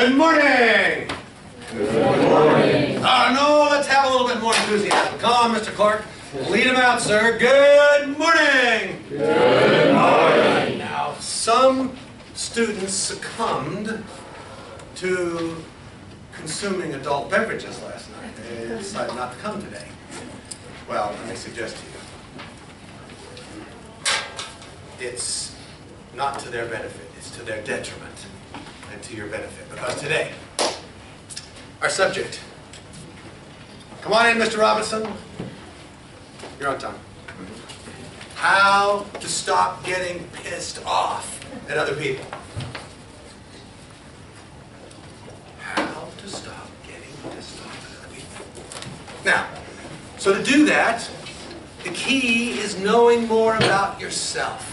Good morning! Good morning. No, let's have a little bit more enthusiasm. Come on, Mr. Clark. Lead him out, sir. Good morning! Good morning. Now, some students succumbed to consuming adult beverages last night. They decided not to come today. Well, let me suggest to you, it's not to their benefit, it's to their detriment and to your benefit. Because today, our subject, come on in, Mr. Robinson. You're on time. How to stop getting pissed off at other people. How to stop getting pissed off at other people. Now, so to do that, the key is knowing more about yourself.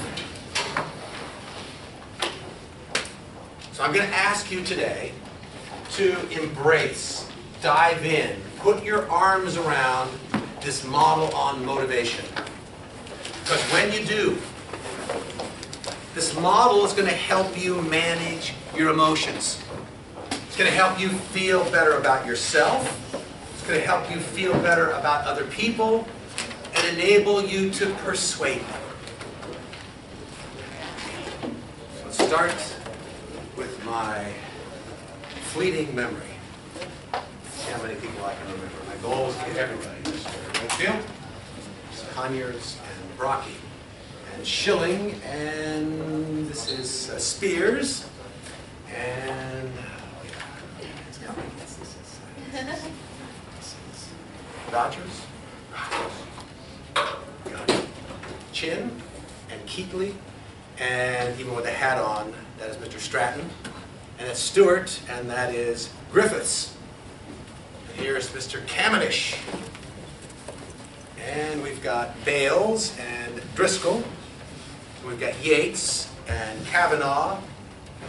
So I'm going to ask you today to embrace, dive in, put your arms around this model on motivation. Because when you do, this model is going to help you manage your emotions. It's going to help you feel better about yourself. It's going to help you feel better about other people and enable you to persuade them. So let's start with my fleeting memory. See how many people I can remember. My goal is to get everybody. Mr. Redfield, Conyers, and Brocky, and Schilling, and this is Spears, and it's coming. This is Rogers, Chin, and Keatley, and even with the hat on, that is Mr. Stratton, and it's Stewart, and that is Griffiths. And here's Mr. Cavendish. And we've got Bales and Driscoll. We've got Yates and Kavanaugh.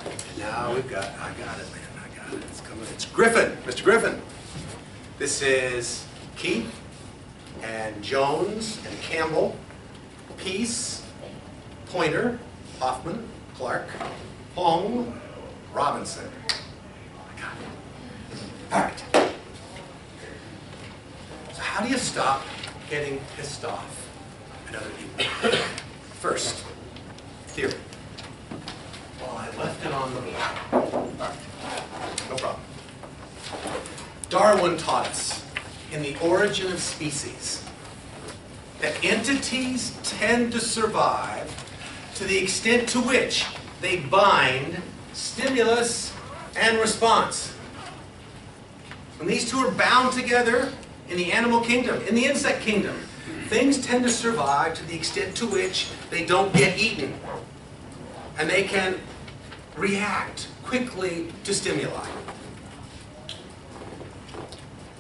And now we've got, I got it, man, I got it. It's coming. It's Griffin, Mr. Griffin. This is Keith and Jones and Campbell, Peace, Pointer, Hoffman, Clark, Hong, Robinson. I got it. All right. So how do you stop getting pissed off at other people? First, theory. Well, I left it on the board. No problem. Darwin taught us in The Origin of Species that entities tend to survive to the extent to which they bind stimulus and response. When these two are bound together in the animal kingdom, in the insect kingdom, things tend to survive to the extent to which they don't get eaten. And they can react quickly to stimuli.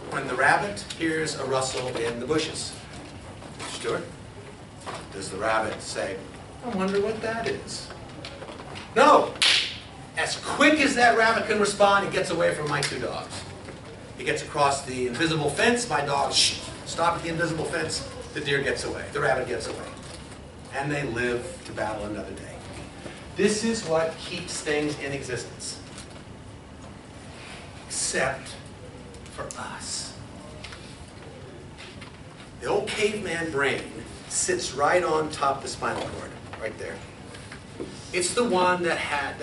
When the rabbit hears a rustle in the bushes, Stuart, does the rabbit say, I wonder what that is? No! As quick as that rabbit can respond, he gets away from my two dogs. He gets across the invisible fence, my dogs stop at the invisible fence, the deer gets away, the rabbit gets away. And they live to battle another day. This is what keeps things in existence. Except for us. The old caveman brain sits right on top of the spinal cord, right there. It's the one that had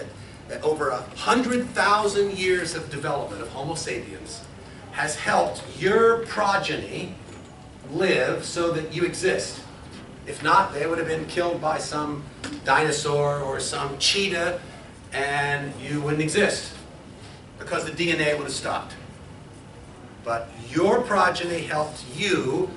that over 100,000 years of development of Homo sapiens has helped your progeny live so that you exist. If not, they would have been killed by some dinosaur or some cheetah and you wouldn't exist because the DNA would have stopped. But your progeny helped you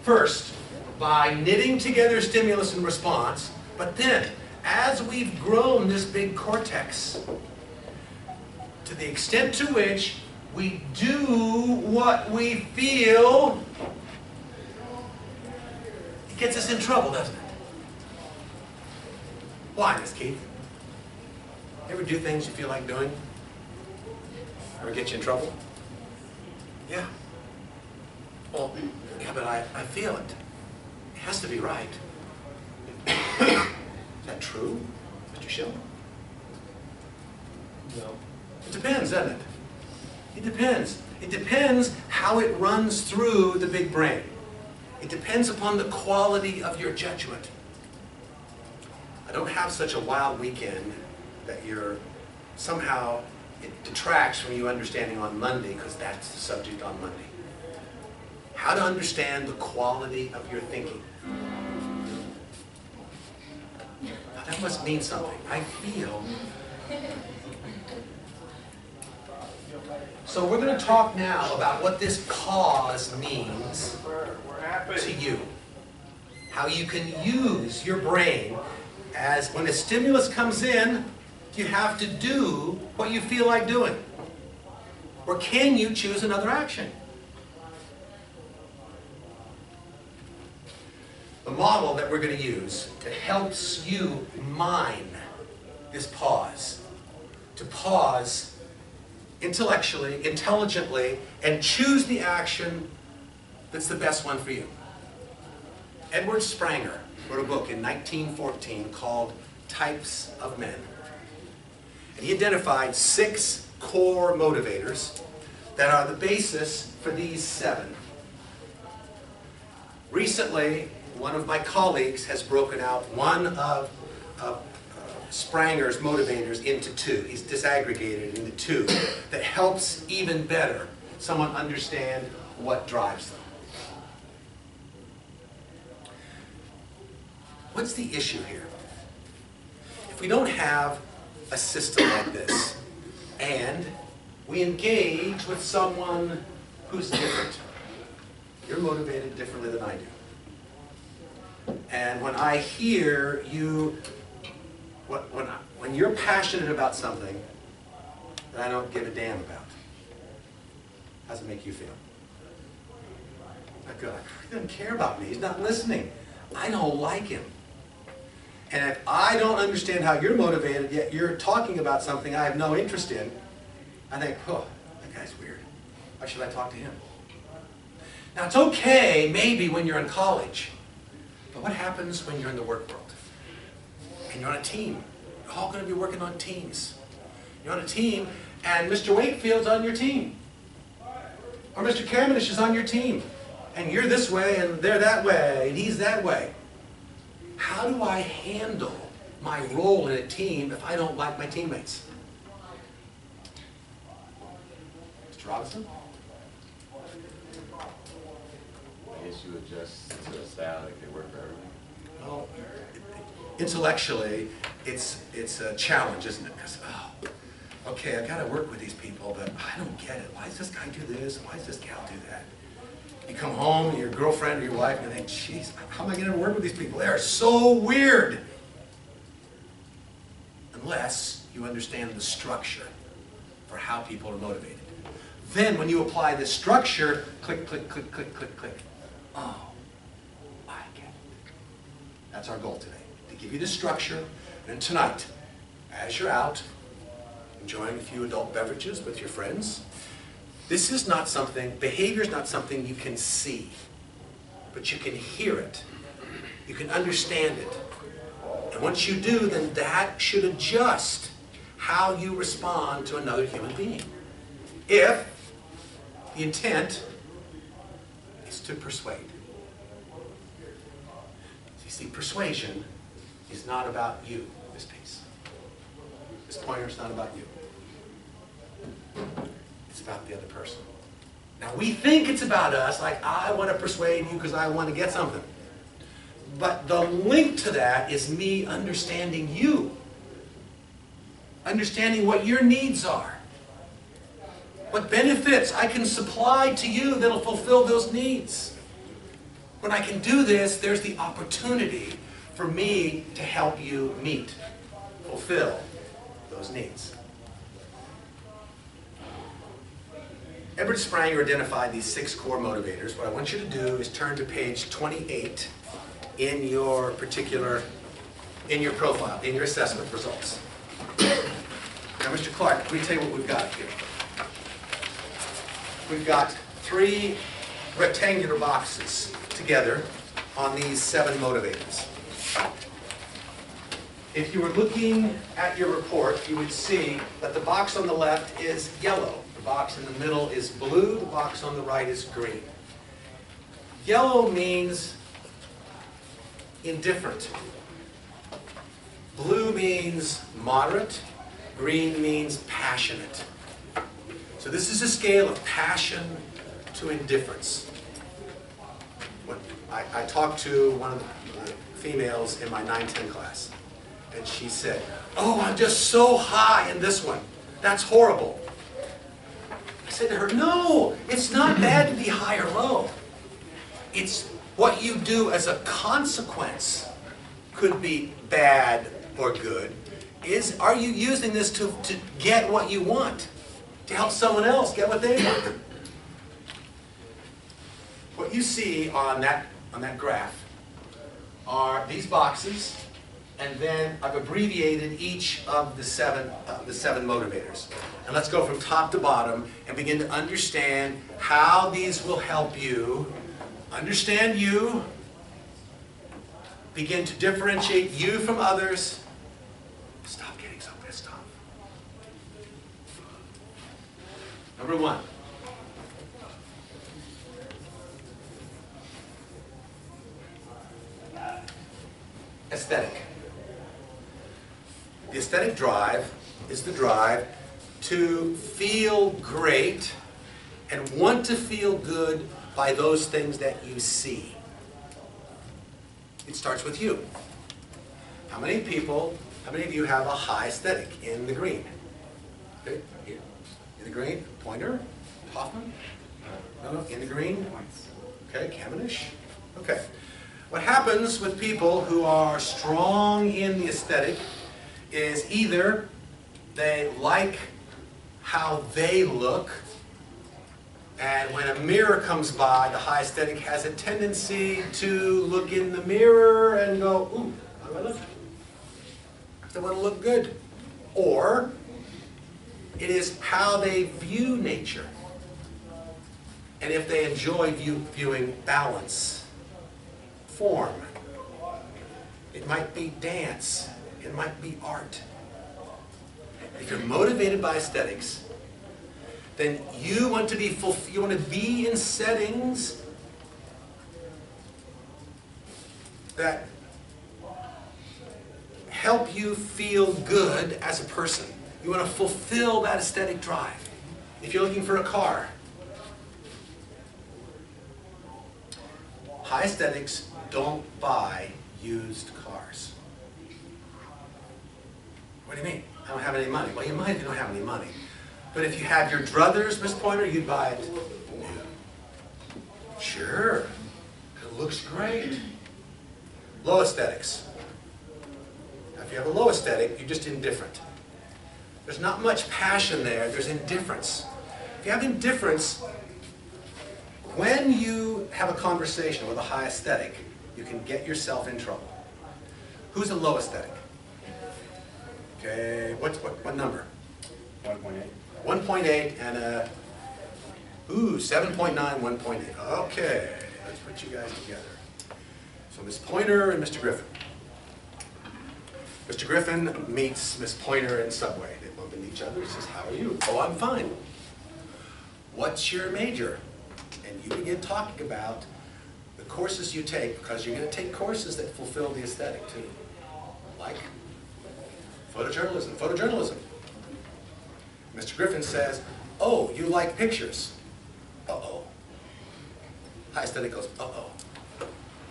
first by knitting together stimulus and response, but then as we've grown this big cortex to the extent to which we do what we feel, it gets us in trouble, doesn't it? Why, Miss Keith? You ever do things you feel like doing? Ever get you in trouble? Yeah. Well, yeah, but I feel it. It has to be right. Is that true, Mr. Schilling? No. It depends, doesn't it? It depends. It depends how it runs through the big brain. It depends upon the quality of your judgment. I don't have such a wild weekend that you're somehow, it detracts from you understanding on Monday, because that's the subject on Monday. How to understand the quality of your thinking. Now, that must mean something. I feel. So we're going to talk now about what this pause means to you. How you can use your brain as when a stimulus comes in, you have to do what you feel like doing. Or can you choose another action? The model that we're going to use that helps you mine this pause, to pause intellectually, intelligently, and choose the action that's the best one for you. Edward Spranger wrote a book in 1914 called Types of Men. And he identified 6 core motivators that are the basis for these 7. Recently, one of my colleagues has broken out one of Spranger's motivators into 2. He's disaggregated into 2 that helps even better someone understand what drives them. What's the issue here? If we don't have a system like this, and we engage with someone who's different, you're motivated differently than I do. And when I hear you, when you're passionate about something that I don't give a damn about, how does it make you feel? Not good. He doesn't care about me. He's not listening. I don't like him. And if I don't understand how you're motivated, yet you're talking about something I have no interest in, I think, oh, that guy's weird. Why should I talk to him? Now, it's okay, maybe, when you're in college. But what happens when you're in the work world? And you're on a team. You're all going to be working on teams. You're on a team, and Mr. Wakefield's on your team. Or Mr. Cavendish is on your team. And you're this way, and they're that way, and he's that way. How do I handle my role in a team if I don't like my teammates? Mr. Robinson? I guess you adjust to a style that can work for everything. Well, intellectually, it's a challenge, isn't it? Because, oh, okay, I've got to work with these people, but I don't get it. Why does this guy do this? Why does this gal do that? You come home, and your girlfriend or your wife, and you think, jeez, how am I going to work with these people? They are so weird. Unless you understand the structure for how people are motivated. Then when you apply this structure, click, click, click, click, click, click. Oh, I get it. That's our goal today, to give you the structure. And tonight, as you're out, enjoying a few adult beverages with your friends, this is not something, behavior is not something you can see, but you can hear it. You can understand it. And once you do, then that should adjust how you respond to another human being. If the intent is to persuade. You see, persuasion is not about you, this piece. This pointer is not about you. It's about the other person. Now, we think it's about us, like, I want to persuade you because I want to get something. But the link to that is me understanding you. Understanding what your needs are. What benefits I can supply to you that'll fulfill those needs. When I can do this, there's the opportunity for me to help you meet, fulfill those needs. Edward Spranger identified these 6 core motivators. What I want you to do is turn to page 28 in your profile, in your assessment results. Now, Mr. Clark, let me tell you what we've got here. We've got 3 rectangular boxes together on these 7 motivators. if you were looking at your report, you would see that the box on the left is yellow. The box in the middle is blue. The box on the right is green. Yellow means indifferent. Blue means moderate. Green means passionate. So this is a scale of passion to indifference. When I talked to one of the females in my 9-10 class, and she said, "Oh, I'm just so high in this one. That's horrible." I said to her, "No, it's not bad to be high or low. It's what you do as a consequence could be bad or good. Are you using this to get what you want? To help someone else get what they want?" What you see on that graph are these boxes, and then I've abbreviated each of the seven motivators. And let's go from top to bottom and begin to understand how these will help you understand you, begin to differentiate you from others. Stop getting so pissed off. Number one. Aesthetic. The aesthetic drive is the drive to feel great and want to feel good by those things that you see. It starts with you. How many of you have a high aesthetic in the green? Okay, here. In the green, Pointer, Hoffman? No, in the green? Okay, Kamenish? Okay. What happens with people who are strong in the aesthetic is either they like how they look, and when a mirror comes by, the high aesthetic has a tendency to look in the mirror and go, "Ooh, how do I look? I want to look good." Or it is how they view nature. And if they enjoy viewing balance, form, it might be dance, it might be art. If you're motivated by aesthetics, then you want to be in settings that help you feel good as a person. You want to fulfill that aesthetic drive. If you're looking for a car, high aesthetics don't buy used cars. What do you mean? I don't have any money. Well, you might if you don't have any money. But if you have your druthers, Miss Pointer, you'd buy it new. Sure. It looks great. Low aesthetics. Now, if you have a low aesthetic, you're just indifferent. There's not much passion there. There's indifference. If you have indifference, when you have a conversation with a high aesthetic, you can get yourself in trouble. Who's a low aesthetic? Okay, what number? 1.8. 1.8 and a, 7.9, 1.8. Okay, let's put you guys together. So Miss Pointer and Mr. Griffin. Mr. Griffin meets Miss Pointer in Subway. They bump into each other. He says, "How are you?" "Oh, I'm fine." "What's your major?" And you begin talking about the courses you take, because you're going to take courses that fulfill the aesthetic too. Like photojournalism. Mr. Griffin says, "Oh, you like pictures." Uh-oh. High aesthetic goes, "Uh-oh.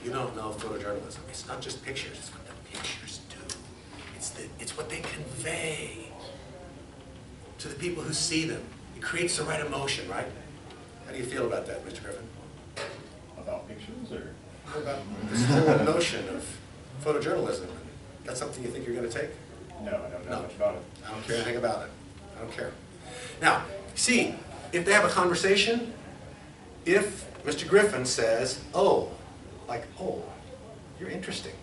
You don't know photojournalism. It's not just pictures, it's what the pictures do. It's what they convey to the people who see them. It creates the right emotion, right?" How do you feel about that, Mr. Griffin? About pictures, or? What about this whole notion of photojournalism? That's something you think you're going to take? No, I don't know much about it. I don't care anything about it. I don't care. Now, see, if they have a conversation, if Mr. Griffin says, "Oh," like, "Oh, you're interesting."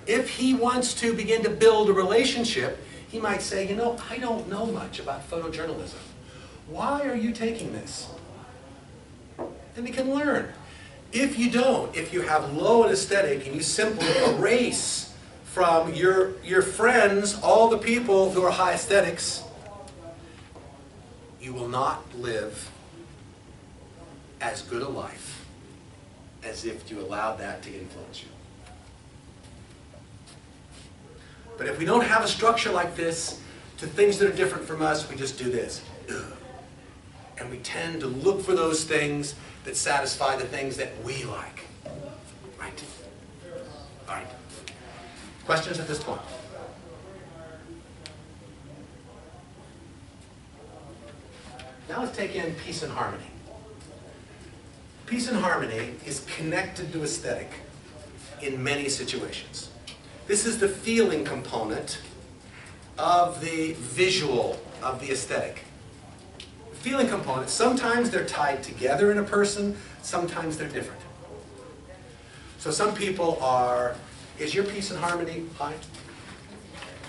If he wants to begin to build a relationship, he might say, "You know, I don't know much about photojournalism. Why are you taking this?" Then he can learn. If you don't, if you have low aesthetic and you simply erase from your friends, all the people who are high aesthetics, you will not live as good a life as if you allowed that to influence you. But if we don't have a structure like this to things that are different from us, we just do this. And we tend to look for those things that satisfy the things that we like. Right? All right. Questions at this point? Now let's take in peace and harmony. Peace and harmony is connected to aesthetic in many situations. This is the feeling component of the visual of the aesthetic. Feeling component, sometimes they're tied together in a person, sometimes they're different. So some people are, is your peace and harmony high?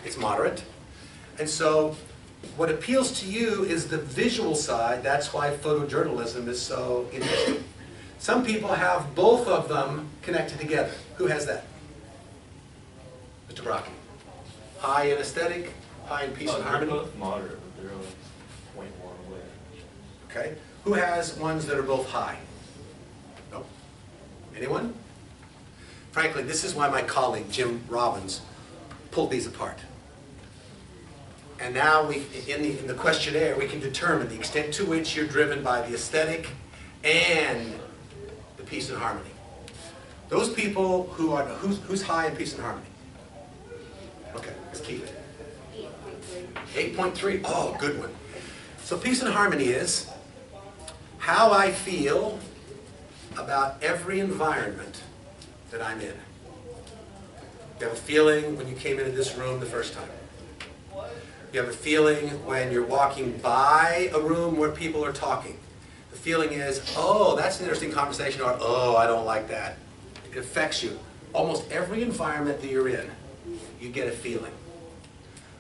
It's moderate. And so what appeals to you is the visual side. That's why photojournalism is so interesting. Some people have both of them connected together. Who has that? Mr. Brocky. High in aesthetic, high in peace and harmony? They're both moderate, but they're only 0.1 away. Okay. Who has ones that are both high? No? Anyone? Frankly, this is why my colleague, Jim Robbins, pulled these apart. And now, in the questionnaire, we can determine the extent to which you're driven by the aesthetic and the peace and harmony. Those people who are, who's high in peace and harmony? Okay, let's keep it. 8.3. Oh, good one. So peace and harmony is how I feel about every environment that I'm in. You have a feeling when you came into this room the first time. You have a feeling when you're walking by a room where people are talking. The feeling is, oh, that's an interesting conversation, or oh, I don't like that. It affects you. Almost every environment that you're in, you get a feeling.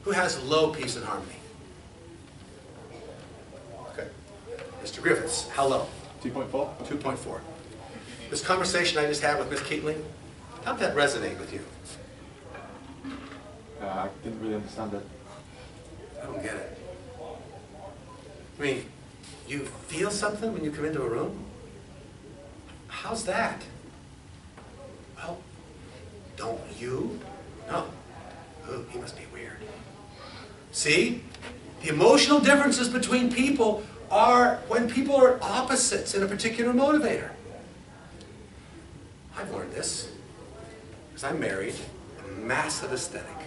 Who has low peace and harmony? Okay. Mr. Griffiths, how low? 2.4. 2.4. This conversation I just had with Ms. Keatley, how'd that resonate with you? I didn't really understand that. I don't get it. I mean, you feel something when you come into a room? How's that? Well, don't you? No. Oh, he must be weird. See? The emotional differences between people are when people are opposites in a particular motivator. I've learned this because I'm married, a massive aesthetic.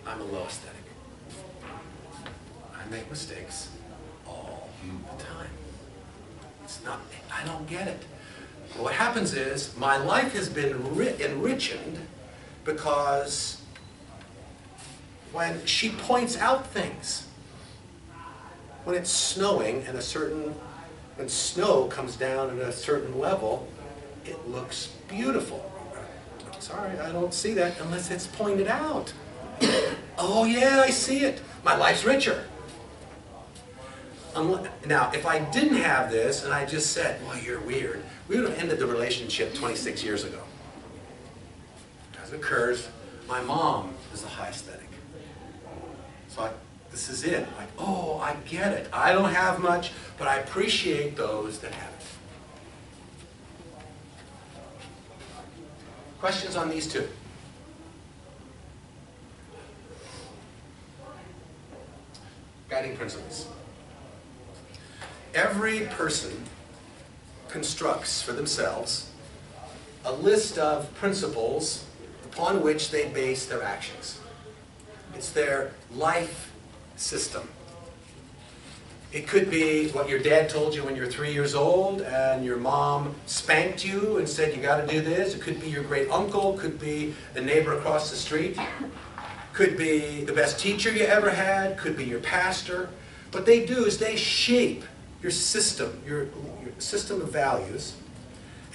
I'm a low aesthetic. I make mistakes all the time. It's not, I don't get it. But what happens is my life has been enriched because when she points out things, when it's snowing and when snow comes down at a certain level, it looks beautiful. Sorry, I don't see that unless it's pointed out. Oh yeah, I see it. My life's richer. Now, if I didn't have this and I just said, well, you're weird, we would have ended the relationship 26 years ago. As it occurs, my mom is the high aesthetic. So this is it. Like, oh, I get it. I don't have much, but I appreciate those that have it. Questions on these two? Guiding principles. Every person constructs for themselves a list of principles upon which they base their actions. It's their life system. It could be what your dad told you when you were 3 years old and your mom spanked you and said you got to do this. It could be your great uncle, could be the neighbor across the street, could be the best teacher you ever had, could be your pastor. What they do is they shape your system, your system of values,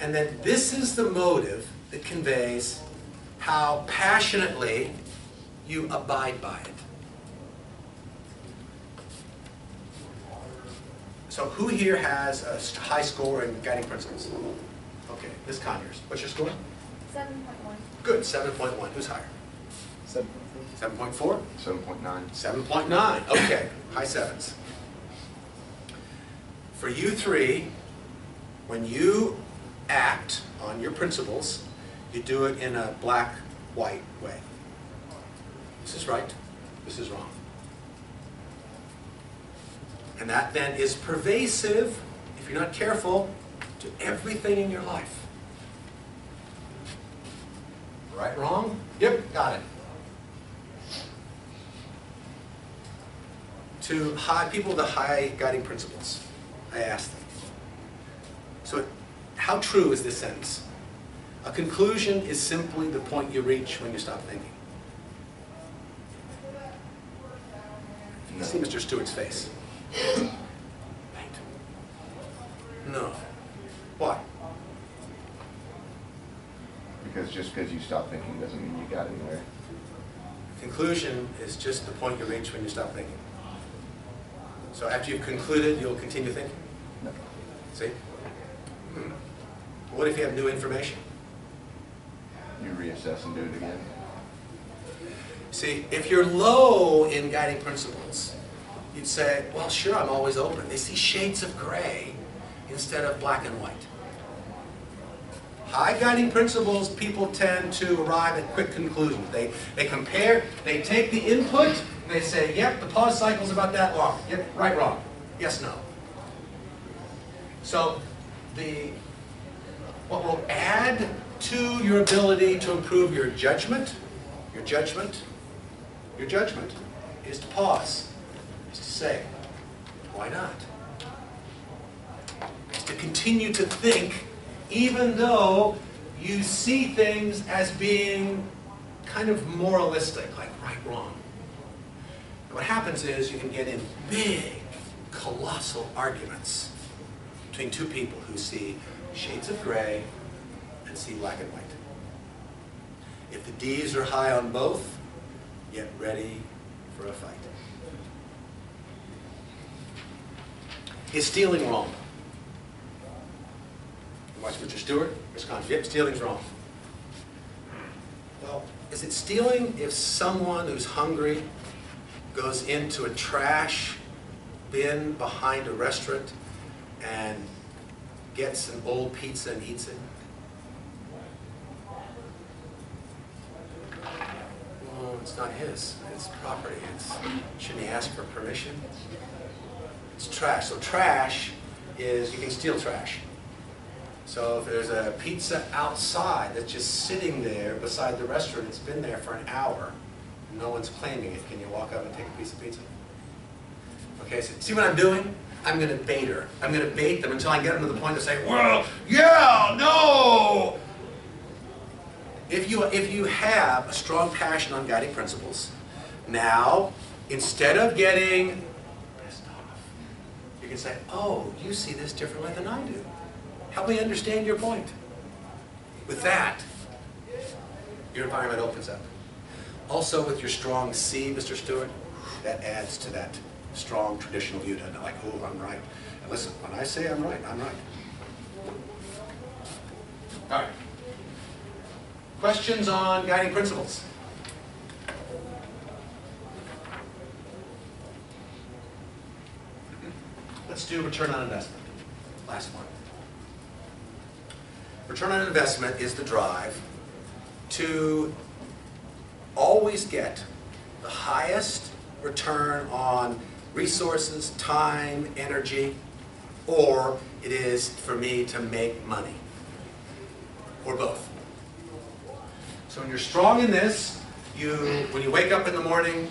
and then this is the motive that conveys how passionately you abide by it. So who here has a high score in guiding principles? Okay, Ms. Conyers, what's your score? 7.1. Good, 7.1. Who's higher? 7.4? 7.9. 7.9. Okay, high sevens. For you three, when you act on your principles, you do it in a black-white way. This is right, this is wrong. And that then is pervasive, if you're not careful, to everything in your life. Right, wrong? Yep, got it. To people with the high guiding principles, I asked them. So how true is this sentence? A conclusion is simply the point you reach when you stop thinking. You see Mr. Stewart's face. Right. No. Why? Because just because you stop thinking doesn't mean you got anywhere. Conclusion is just the point you reach when you stop thinking. So after you've concluded, you'll continue thinking? No. See? What if you have new information? You reassess and do it again. See, if you're low in guiding principles, you'd say, well, sure, I'm always open. They see shades of gray instead of black and white. High guiding principles, people tend to arrive at quick conclusions. They compare, they take the input, and they say, yep, the pause cycle's about that long. Yep, right, wrong. Yes, no. So, what will add to your ability to improve your judgment is to pause, is to say, why not? It's to continue to think even though you see things as being kind of moralistic, like right, wrong. And what happens is you can get in big, colossal arguments between two people who see shades of gray and see black and white. If the D's are high on both, get ready for a fight. Is stealing wrong? Watch Mr. Stewart, Wisconsin. Yep, stealing's wrong. Well, is it stealing if someone who's hungry goes into a trash bin behind a restaurant and gets an old pizza and eats it? Well, it's not his. It's property. Shouldn't he ask for permission? It's trash. So trash is, you can steal trash. So if there's a pizza outside that's just sitting there beside the restaurant, it's been there for an hour, and no one's claiming it, can you walk up and take a piece of pizza? Okay, so see what I'm doing? I'm going to bait her. I'm going to bait them until I get them to the point to say, well, yeah, no! If you have a strong passion on guiding principles, now, instead of getting pissed off, you can say, oh, you see this differently than I do. Help me understand your point. With that, your environment opens up. Also with your strong C, Mr. Stewart, that adds to that strong traditional view to like, oh, I'm right. And listen, when I say I'm right, I'm right. All right. Questions on guiding principles? Let's do return on investment. Last one. Return on investment is the drive to always get the highest return on resources, time, energy, or it is for me to make money, or both. So when you're strong in this, when you wake up in the morning,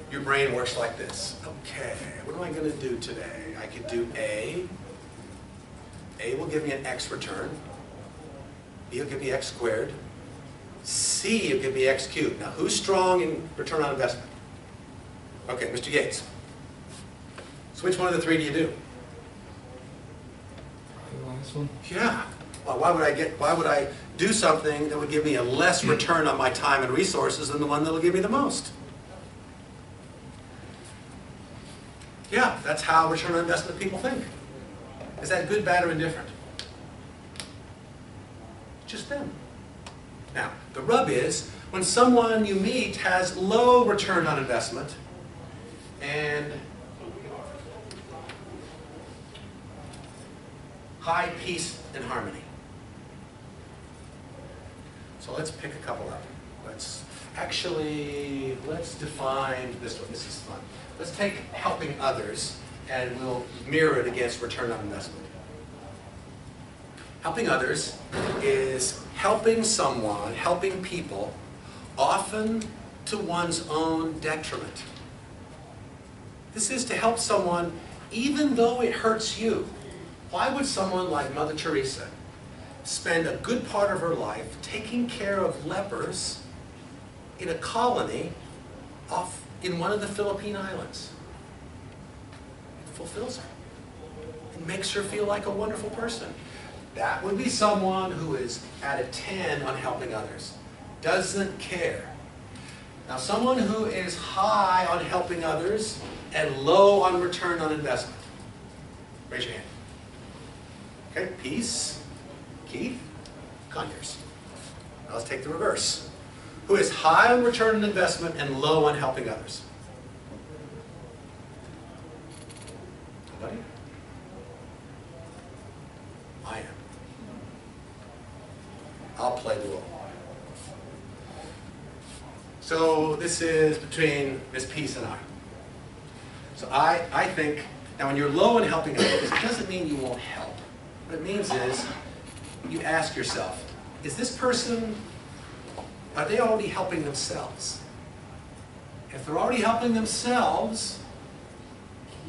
your brain works like this. Okay, what am I going to do today? I could do A. A will give me an X return. B will give me X squared. C will give me X cubed. Now, who's strong in return on investment? Okay, Mr. Yates. So which one of the three do you do? The last one? Yeah. Well, why would I do something that would give me a less return on my time and resources than the one that will give me the most? Yeah, that's how return on investment people think. Is that good, bad, or indifferent? Just them. Now, the rub is, when someone you meet has low return on investment and high peace and harmony. So let's pick a couple up. Let's define this one. This is fun. Let's take helping others and we'll mirror it against return on investment. Helping others is helping someone, helping people, often to one's own detriment. This is to help someone even though it hurts you. Why would someone like Mother Teresa spend a good part of her life taking care of lepers in a colony off in one of the Philippine islands? It fulfills her. It makes her feel like a wonderful person. That would be someone who is at a 10 on helping others. Doesn't care. Now, someone who is high on helping others and low on return on investment. Raise your hand. Okay, peace. Keith? Conyers. Now let's take the reverse. Who is high on return on investment and low on helping others? Anybody? I am. I'll play the role. So this is between Miss Peace and I. So I think, now when you're low in helping others, it doesn't mean you won't help. What it means is, you ask yourself, is this person, are they already helping themselves? If they're already helping themselves,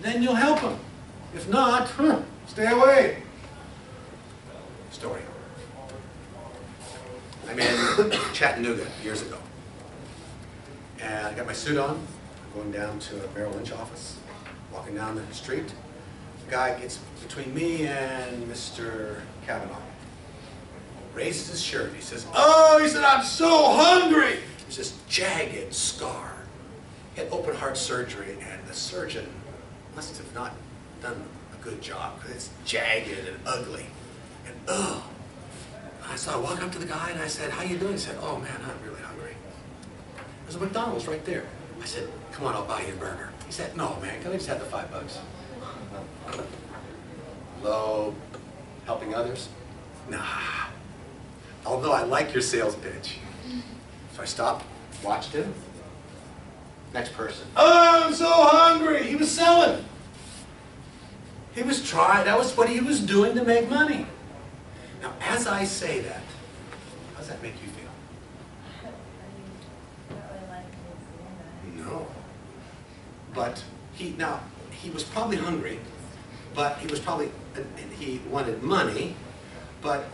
then you'll help them. If not, stay away. Story. I'm in Chattanooga years ago. And I got my suit on, going down to a Merrill Lynch office, walking down the street. The guy gets between me and Mr. Kavanaugh. Raises his shirt. He says, "Oh," he said, "I'm so hungry." There's this jagged scar. He had open heart surgery, and the surgeon must have not done a good job because it's jagged and ugly. And so I walk up to the guy and I said, "How you doing?" He said, "Oh man, I'm really hungry." There's a McDonald's right there. I said, "Come on, I'll buy you a burger." He said, "No man, can I just have the $5? Low, helping others? Nah. Although I like your sales pitch. So I stopped, watched him. Next person. "Oh, I'm so hungry." He was selling. He was trying, that was what he was doing to make money. Now, as I say that, how does that make you feel? No. But he was probably hungry, but he wanted money, but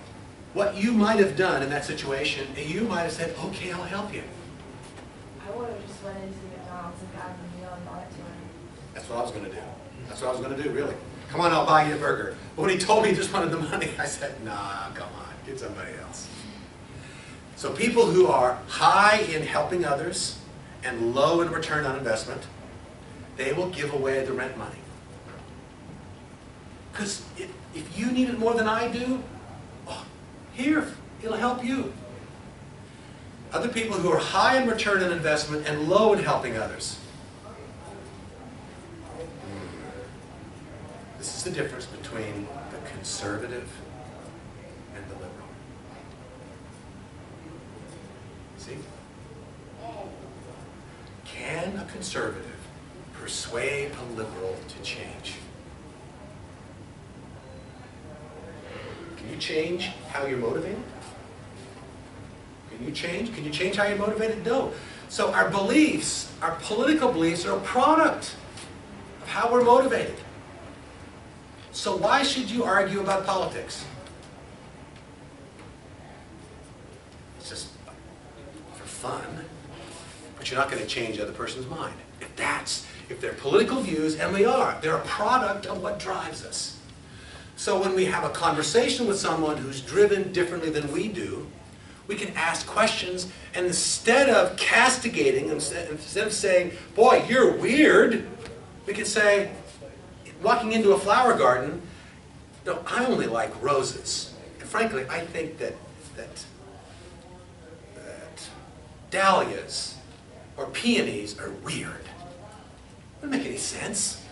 what you might have done in that situation, you might have said, "Okay, I'll help you." I would have just went into McDonald's and gotten the meal and bought it to him. That's what I was going to do. That's what I was going to do, really. "Come on, I'll buy you a burger." But when he told me he just wanted the money, I said, "Nah, come on, get somebody else." So people who are high in helping others and low in return on investment, they will give away the rent money. Because if you need it more than I do, here, it'll help you. Other people who are high in return on investment and low in helping others. This is the difference between the conservative and the liberal. See? Can a conservative persuade a liberal to change? Can you change how you're motivated? Can you change? Can you change how you're motivated? No. So our beliefs, our political beliefs, are a product of how we're motivated. So why should you argue about politics? It's just for fun, but you're not going to change the other person's mind. If they're political views, and they're a product of what drives us. So when we have a conversation with someone who's driven differently than we do, we can ask questions, and instead of castigating, instead of saying, "Boy, you're weird," we can say, walking into a flower garden, "No, I only like roses. And frankly, I think that dahlias or peonies are weird. Doesn't make any sense.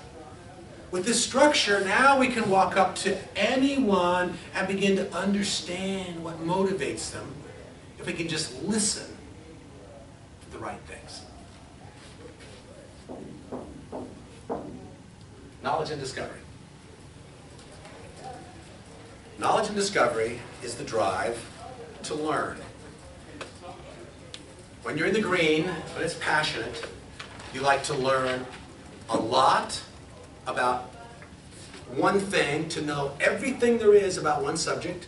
With this structure, now we can walk up to anyone and begin to understand what motivates them if we can just listen to the right things. Knowledge and discovery. Knowledge and discovery is the drive to learn. When you're in the green, when it's passionate, you like to learn a lot about one thing, to know everything there is about one subject,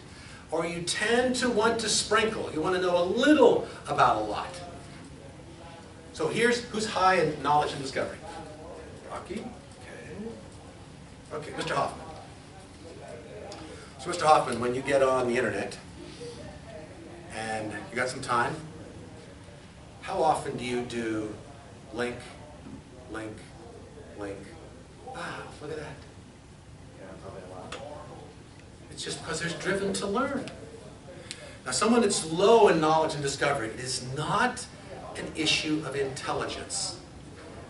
or you tend to want to sprinkle. You want to know a little about a lot. So here's who's high in knowledge and discovery. Rocky? Okay, Mr. Hoffman. So Mr. Hoffman, when you get on the internet and you got some time, how often do you do link, link, link? Wow, look at that. Yeah, probably a lot. It's just because they're driven to learn. Now, someone that's low in knowledge and discovery, it is not an issue of intelligence.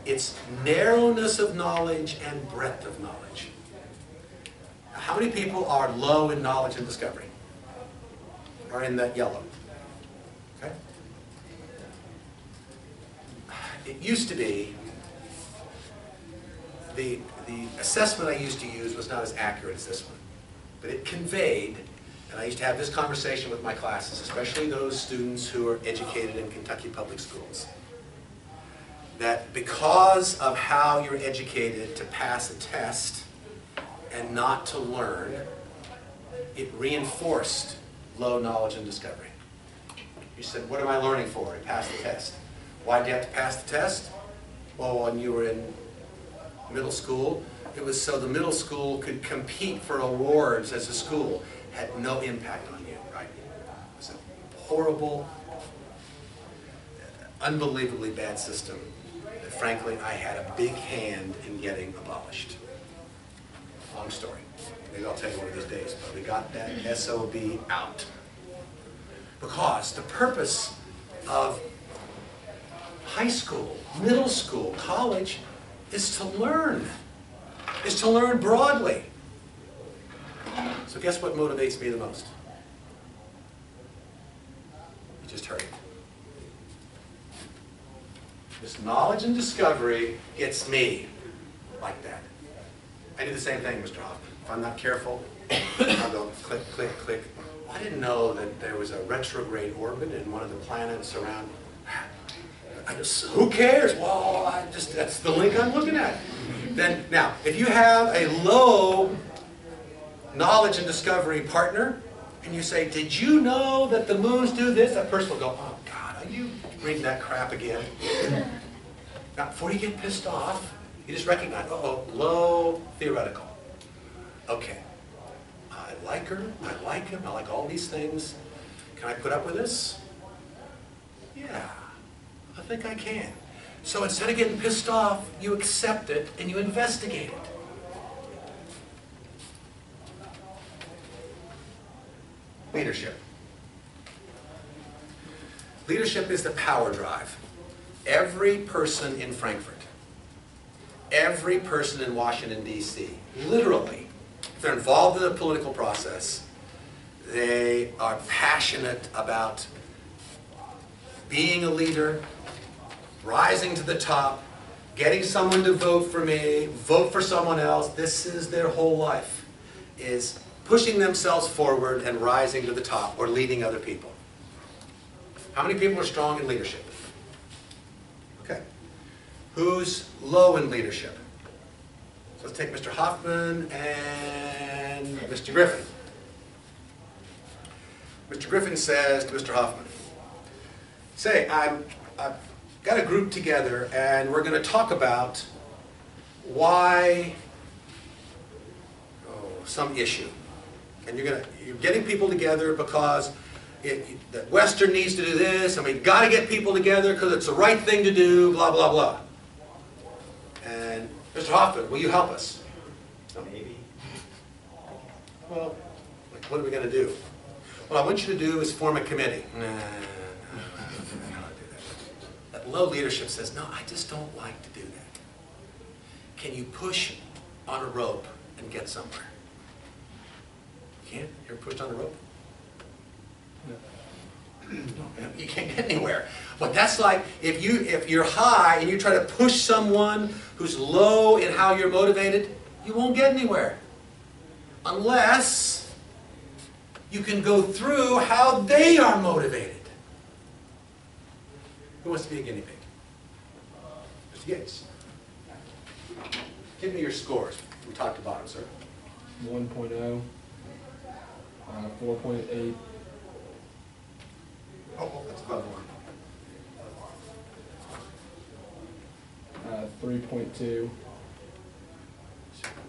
It's narrowness of knowledge and breadth of knowledge. Now, how many people are low in knowledge and discovery? Are in that yellow? Okay. It used to be, the assessment I used to use was not as accurate as this one, but it conveyed, and I used to have this conversation with my classes, especially those students who are educated in Kentucky public schools, that because of how you're educated to pass a test and not to learn, it reinforced low knowledge and discovery. You said, what am I learning for? I passed the test. Why did you have to pass the test? Well, when you were in middle school, it was so the middle school could compete for awards as a school. Had no impact on you, right? It was a horrible, unbelievably bad system that, frankly, I had a big hand in getting abolished. Long story. Maybe I'll tell you one of these days, but we got that SOB out. Because the purpose of high school, middle school, college is to learn. Is to learn broadly. So guess what motivates me the most? You just heard it. This knowledge and discovery gets me like that. I do the same thing, Mr. Hoffman. If I'm not careful, I'll go click, click, click. I didn't know that there was a retrograde orbit in one of the planets around. I just, who cares? Well, that's the link I'm looking at. Then, now, if you have a low knowledge and discovery partner, and you say, did you know that the moons do this? That person will go, oh God, are you reading that crap again? Now, before you get pissed off, you just recognize, uh-oh, low theoretical. Okay, I like her, I like him, I like all these things. Can I put up with this? Yeah, I think I can. So instead of getting pissed off, you accept it and you investigate it. Leadership. Leadership is the power drive. Every person in Frankfurt, every person in Washington, D.C., literally, if they're involved in the political process, they are passionate about being a leader, rising to the top, getting someone to vote for me, vote for someone else. This is their whole life, is pushing themselves forward and rising to the top or leading other people. How many people are strong in leadership? Okay. Who's low in leadership? So let's take Mr. Hoffman and Mr. Griffin. Mr. Griffin says to Mr. Hoffman, say, I've got a group together and we're going to talk about why some issue. And you're getting people together because the Western needs to do this, and we've got to get people together because it's the right thing to do, blah, blah, blah. And Mr. Hoffman, will you help us? Maybe. Well, like, what are we going to do? What I want you to do is form a committee. Nah, I don't do that. low leadership says, no, I just don't like to do that. Can you push on a rope and get somewhere? You can't? You ever pushed on a rope? You can't get anywhere. But that's like if you're high and you try to push someone who's low in how you're motivated, you won't get anywhere. Unless you can go through how they are motivated. Who wants to be a guinea pig? Mr. Yates. Give me your scores from top to bottom, sir. 1.0, 4.8, Oh, that's above one. 3.2. Is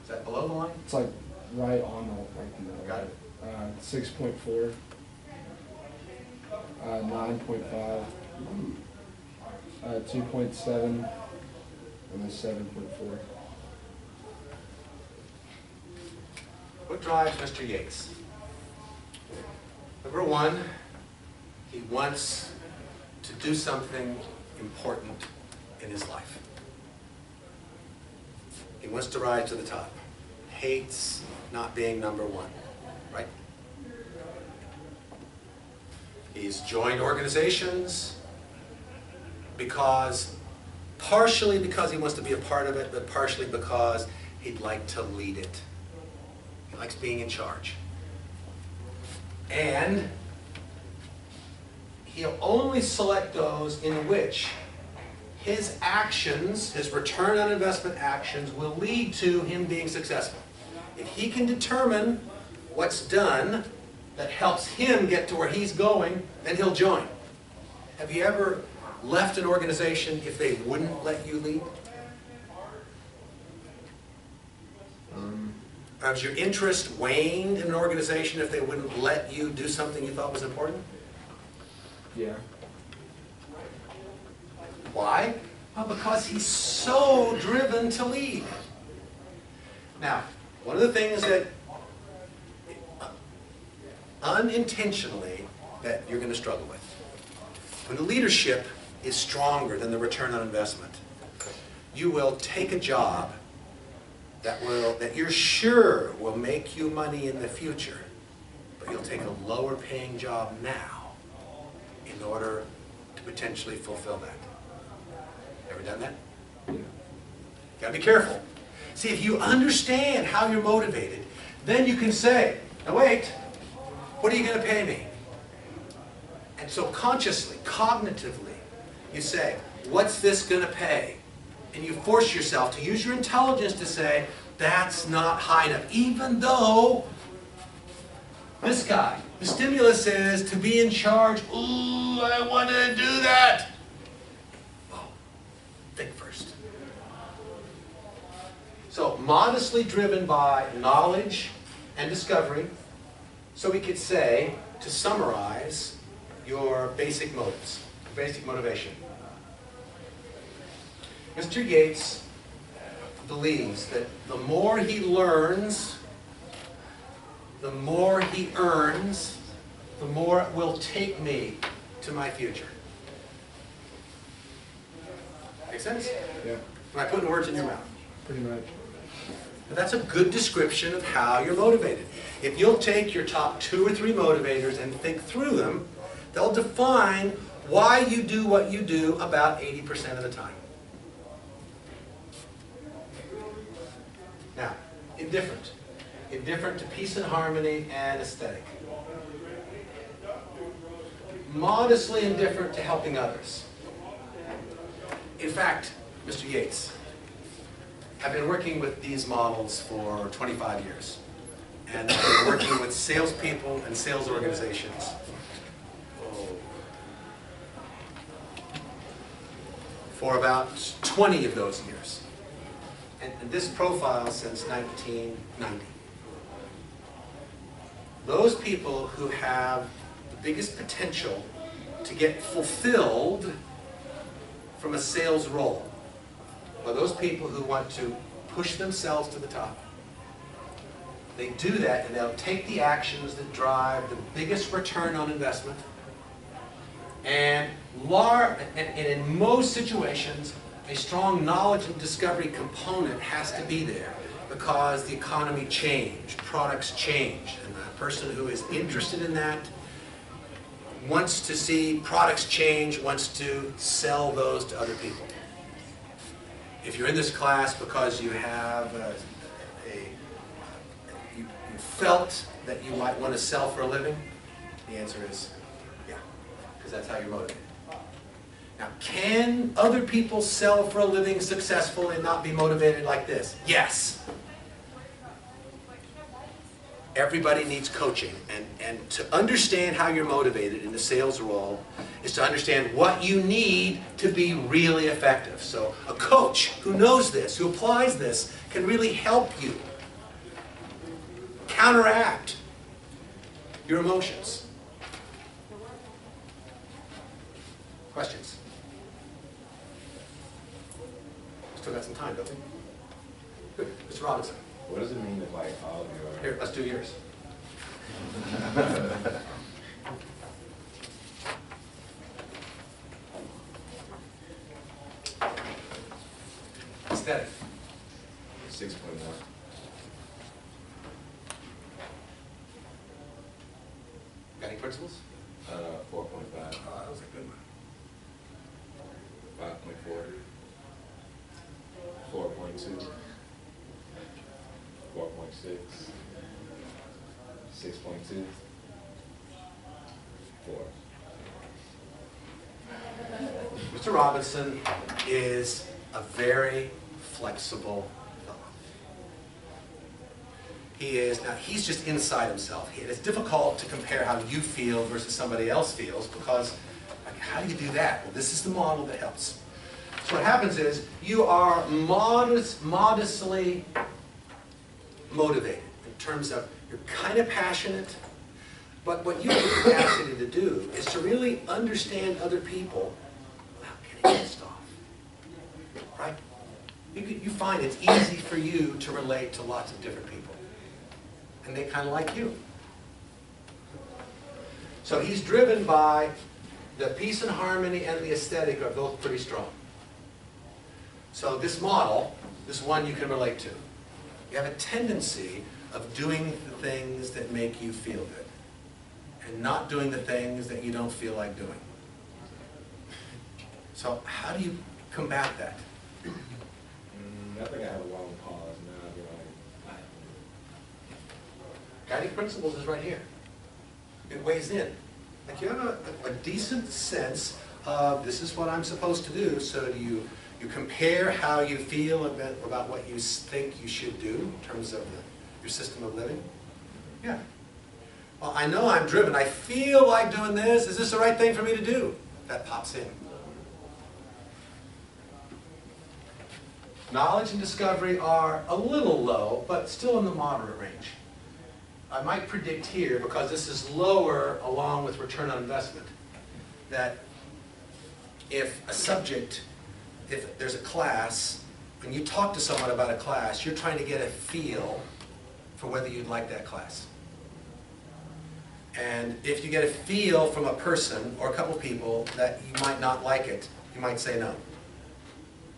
that below the line? It's like right on the middle. Got it. 6.4, 9.5, 2.7, and then 7.4. What drives Mr. Yates? Number one, he wants to do something important in his life. He wants to rise to the top. Hates not being number one, right? He's joined organizations partially because he wants to be a part of it, but partially because he'd like to lead it. He likes being in charge. And he'll only select those in which his actions, his return on investment actions, will lead to him being successful. If he can determine what's done that helps him get to where he's going, then he'll join. Have you ever left an organization if they wouldn't let you lead? Has your interest waned in an organization if they wouldn't let you do something you thought was important? Yeah. Why? Well, because he's so driven to lead. Now, one of the things that unintentionally that you're going to struggle with, when the leadership is stronger than the return on investment, you will take a job that you're sure will make you money in the future, but you'll take a lower paying job now in order to potentially fulfill that. Ever done that? Yeah. Gotta be careful. See, if you understand how you're motivated, then you can say, now wait, what are you going to pay me? And so consciously, cognitively, you say, what's this going to pay? And you force yourself to use your intelligence to say, that's not high enough. Even though this guy, the stimulus is to be in charge. Ooh, I want to do that. Oh, think first. So modestly driven by knowledge and discovery. So we could say, to summarize, your basic motives, basic motivation. Mr. Yates believes that the more he learns, the more he earns, the more it will take me to my future. Make sense? Yeah. Am I putting words in your mouth? Pretty much. Now, that's a good description of how you're motivated. If you'll take your top 2 or 3 motivators and think through them, they'll define why you do what you do about 80% of the time. Now, indifferent. Indifferent to peace and harmony and aesthetic. Modestly indifferent to helping others. In fact, Mr. Yates, I've been working with these models for 25 years. And I've been working with salespeople and sales organizations for about 20 of those years. And this profile since 1990. Those people who have the biggest potential to get fulfilled from a sales role are those people who want to push themselves to the top. They do that and they'll take the actions that drive the biggest return on investment and and in most situations, a strong knowledge and discovery component has to be there because the economy changed, products changed, and the person who is interested in that wants to see products change, wants to sell those to other people. If you're in this class because you have you felt that you might want to sell for a living, the answer is yeah, because that's how you're motivated. Now, can other people sell for a living successfully and not be motivated like this? Yes. Everybody needs coaching, and to understand how you're motivated in the sales role is to understand what you need to be really effective. So a coach who knows this, who applies this, can really help you counteract your emotions. Questions? Still got some time, don't we? Good. Mr. Robinson. What does it mean if like all of your... Here, let's do yours. Aesthetic. 6.1. Got any principles? 4.5. Oh, that was a good one. 5.4. 4.2. 4.6. 6.2. 4. Mr. Robinson is a very flexible fellow. He is, now he's just inside himself. It's difficult to compare how you feel versus somebody else feels because like, how do you do that? Well, this is the model that helps. So what happens is you are modestly motivated in terms of you're kind of passionate, but what you have the capacity to do is to really understand other people without getting pissed off, right? You find it's easy for you to relate to lots of different people, and they kind of like you. So he's driven by the peace and harmony and the aesthetic are both pretty strong. So this model, this one you can relate to. You have a tendency of doing the things that make you feel good and not doing the things that you don't feel like doing. So how do you combat that? I think I have a long pause now. I'll be like, Guiding principles is right here. It weighs in. Like you have a decent sense of this is what I'm supposed to do, so you compare how you feel about what you think you should do in terms of your system of living. Yeah. Well, I know I'm driven. I feel like doing this. Is this the right thing for me to do? That pops in. Knowledge and discovery are a little low, but still in the moderate range. I might predict here, because this is lower along with return on investment, that if a subject, if there's a class, when you talk to someone about a class, you're trying to get a feel for whether you'd like that class. And if you get a feel from a person or a couple people that you might not like it, you might say no,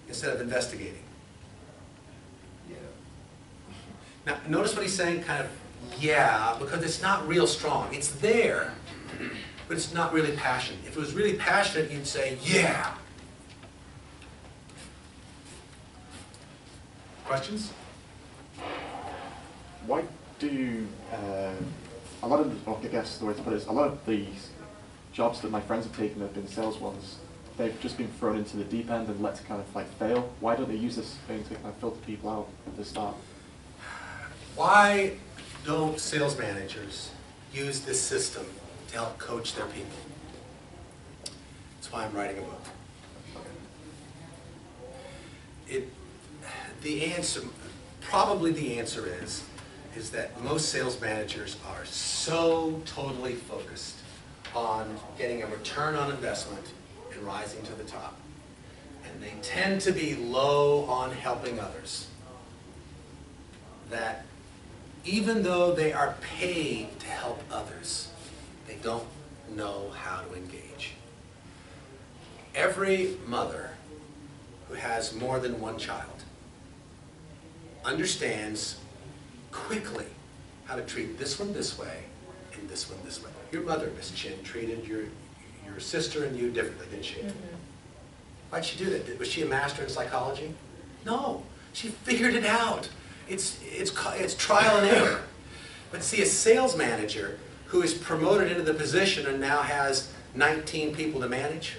instead of investigating. yeah. Now, notice what he's saying, kind of, yeah, because it's not real strong. It's there, but it's not really passionate. If it was really passionate, you'd say, yeah. Questions? Why do a lot of, I guess the way to put it is, a lot of the jobs that my friends have taken have been sales ones. They've just been thrown into the deep end and let to kind of like fail. Why don't they use this thing to kind of filter people out at the start? Why don't sales managers use this system to help coach their people? That's why I'm writing a book. The answer, probably the answer is that most sales managers are so totally focused on getting a return on investment and rising to the top. And they tend to be low on helping others. That even though they are paid to help others, they don't know how to engage. Every mother who has more than one child understands quickly how to treat this one this way and this one this way. Your mother, Miss Chin, treated your sister and you differently, didn't she? Why'd she do that? Was she a master in psychology? No, she figured it out. It's trial and error. But see, a sales manager who is promoted into the position and now has 19 people to manage,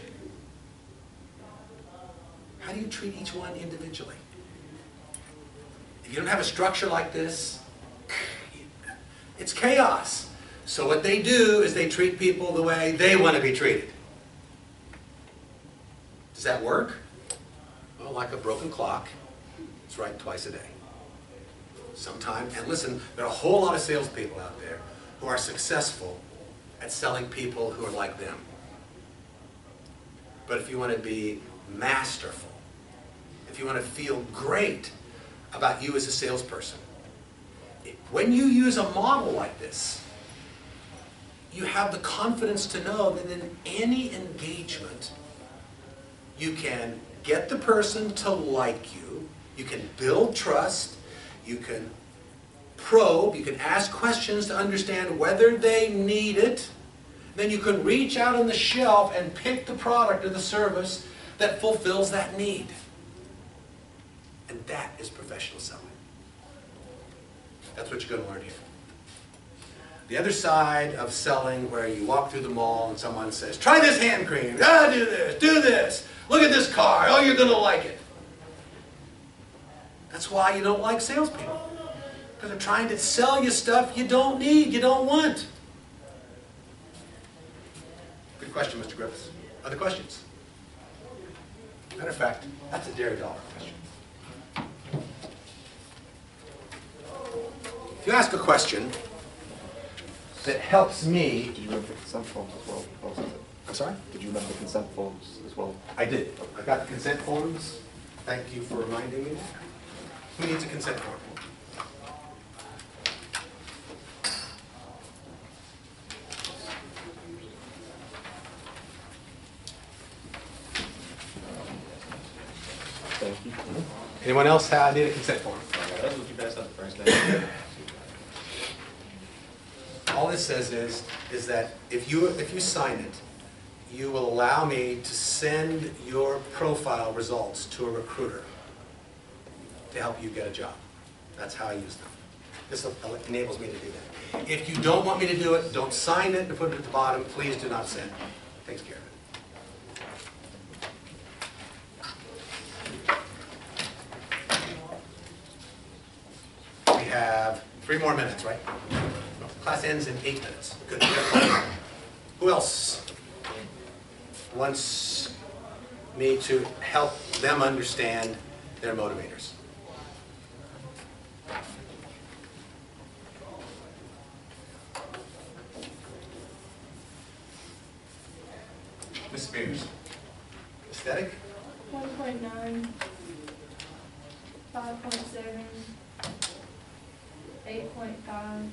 how do you treat each one individually? If you don't have a structure like this, it's chaos. So what they do is they treat people the way they want to be treated. Does that work? Well, like a broken clock, it's right twice a day. Sometimes, and listen, there are a whole lot of salespeople out there who are successful at selling people who are like them. But if you want to be masterful, if you want to feel great about you as a salesperson, when you use a model like this, you have the confidence to know that in any engagement, you can get the person to like you, you can build trust, you can probe, you can ask questions to understand whether they need it, then you can reach out on the shelf and pick the product or the service that fulfills that need. And that is professional selling. That's what you're going to learn here. The other side of selling, where you walk through the mall and someone says, try this hand cream, do this, look at this car, oh, you're going to like it. That's why you don't like salespeople. Because they're trying to sell you stuff you don't need, you don't want. Good question, Mr. Griffiths. Other questions? Matter of fact, that's a Derry dollar question. If you ask a question that helps me... Did you remember the consent forms as well? I'm sorry? Did you remember the consent forms as well? I did. I got the consent forms. Thank you for reminding me. Who needs a consent form? Thank you. Anyone else need a consent form? That's what you passed out the first day. All this says is that if you sign it, you will allow me to send your profile results to a recruiter to help you get a job. That's how I use them. This enables me to do that. If you don't want me to do it, don't sign it and put it at the bottom. Please do not send. Takes care of it. We have 3 more minutes, right? Class ends in 8 minutes. Good. Who else wants me to help them understand their motivators? Ms. Spears. Aesthetic? 1.9, 5.7, 8.5,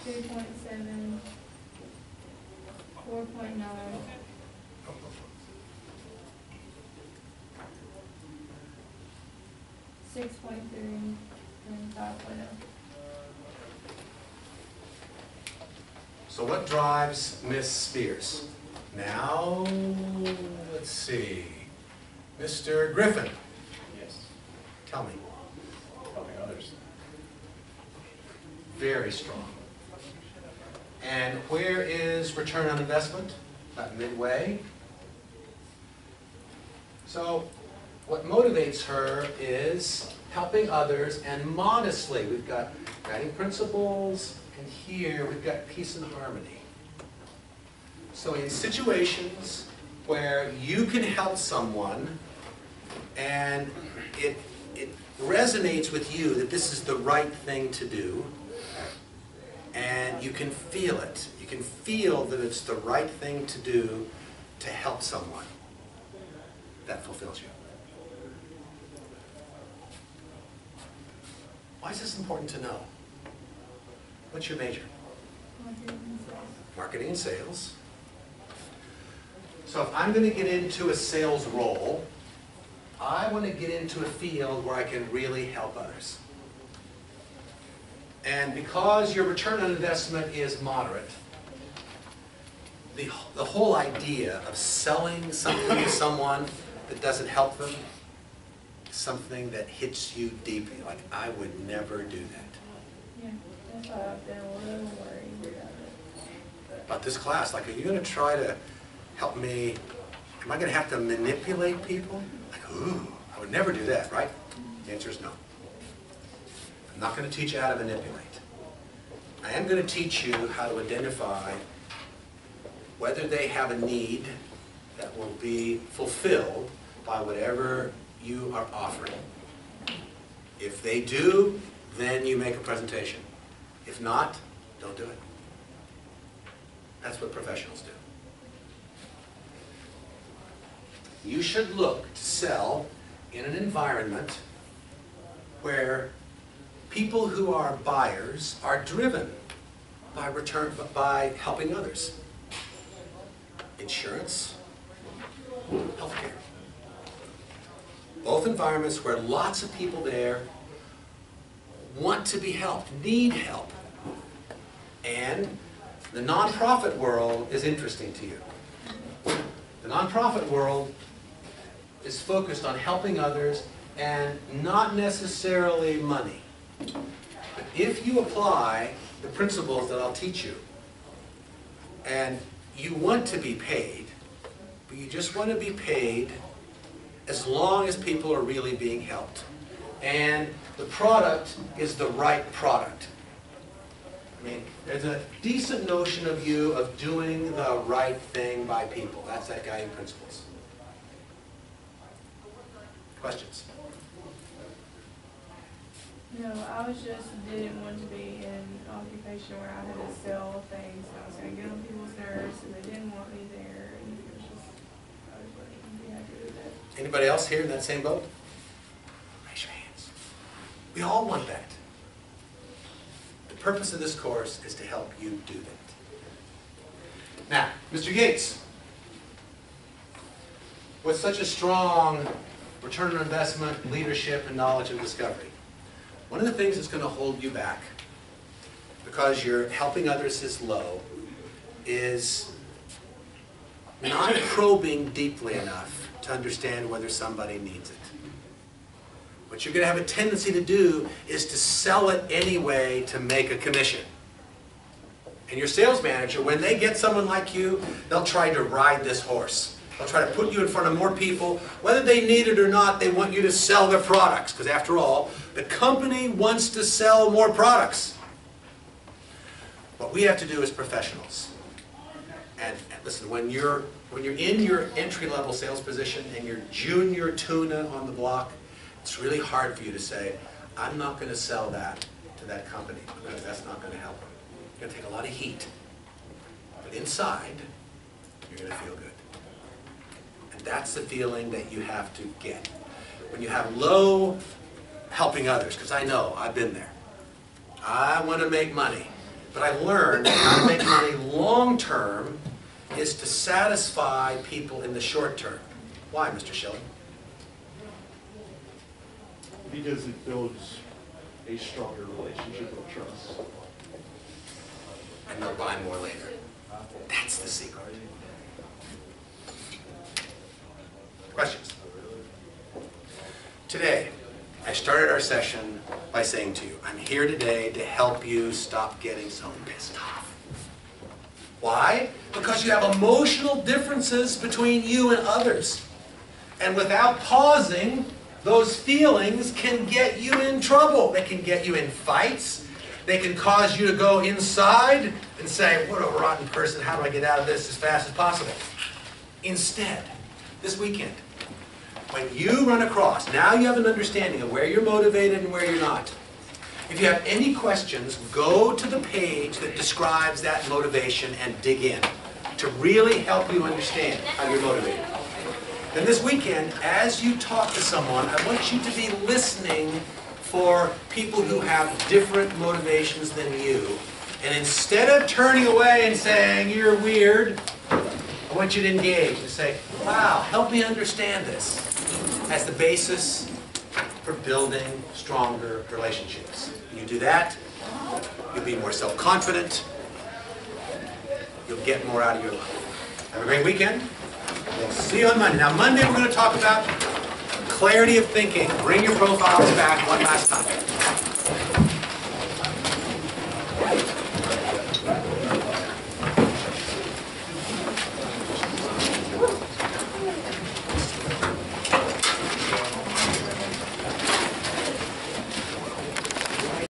2.7, 4.9, 6.3, and 5.0. So what drives Miss Spears? Now, let's see. Mr. Griffin, Yes. tell me. Helping others. Very strong. And where is return on investment? About midway. So what motivates her is helping others and modestly. We've got guiding principles, and here we've got peace and harmony. So in situations where you can help someone and it resonates with you that this is the right thing to do, and you can feel it. You can feel that it's the right thing to do to help someone. That fulfills you. Why is this important to know? What's your major? Marketing and sales. So if I'm going to get into a sales role, I want to get into a field where I can really help others. And because your return on investment is moderate, the whole idea of selling something to someone that doesn't help them is something that hits you deeply. Like, I would never do that. Yeah, that's why I've been a little worried about it. About this class, like, are you going to try to help me? Am I going to have to manipulate people? Like, ooh, I would never do that, right? The answer is no. I'm not going to teach you how to manipulate. I am going to teach you how to identify whether they have a need that will be fulfilled by whatever you are offering. If they do, then you make a presentation. If not, don't do it. That's what professionals do. You should look to sell in an environment where people who are buyers are driven by helping others. Insurance, healthcare. Both environments where lots of people there want to be helped, need help. And the nonprofit world is interesting to you. The nonprofit world is focused on helping others and not necessarily money. But if you apply the principles that I'll teach you, and you want to be paid, but you just want to be paid as long as people are really being helped, and the product is the right product. I mean, there's a decent notion of you of doing the right thing by people. That's that guiding principles. Questions? No, I didn't want to be in an occupation where I had to sell things. I was going to get on people's nerves, and they didn't want me there. And it was just, I wouldn't be happy with that. Anybody else here in that same boat? Raise your hands. We all want that. The purpose of this course is to help you do that. Now, Mr. Gates, with such a strong return on investment, leadership, and knowledge and discovery, one of the things that's going to hold you back, because you're helping others is low, is not probing deeply enough to understand whether somebody needs it. What you're going to have a tendency to do is to sell it anyway to make a commission. And your sales manager, when they get someone like you, they'll try to ride this horse. They'll try to put you in front of more people. Whether they need it or not, they want you to sell their products. Because after all, the company wants to sell more products. What we have to do as professionals, and listen, when you're in your entry-level sales position and you're junior tuna on the block, it's really hard for you to say, I'm not going to sell that to that company because that's not going to help them. You're going to take a lot of heat. But inside, you're going to feel good. And that's the feeling that you have to get. When you have low helping others, because I know, I've been there. I want to make money. But I learned how to make money long term is to satisfy people in the short term. Why, Mr. Schilling? Because it builds a stronger relationship of trust. And they'll buy more later. That's the secret. Questions? Today, I started our session by saying to you, I'm here today to help you stop getting so pissed off. Why? Because you have emotional differences between you and others. And without pausing, those feelings can get you in trouble. They can get you in fights. They can cause you to go inside and say, what a rotten person, how do I get out of this as fast as possible? Instead, this weekend, when you run across, now you have an understanding of where you're motivated and where you're not. If you have any questions, go to the page that describes that motivation and dig in to really help you understand how you're motivated. Then this weekend, as you talk to someone, I want you to be listening for people who have different motivations than you. And instead of turning away and saying, you're weird, I want you to engage and say, wow, help me understand this as the basis for building stronger relationships. You do that, you'll be more self-confident, you'll get more out of your life. Have a great weekend. We'll see you on Monday. Now Monday we're going to talk about clarity of thinking. Bring your profiles back one last time.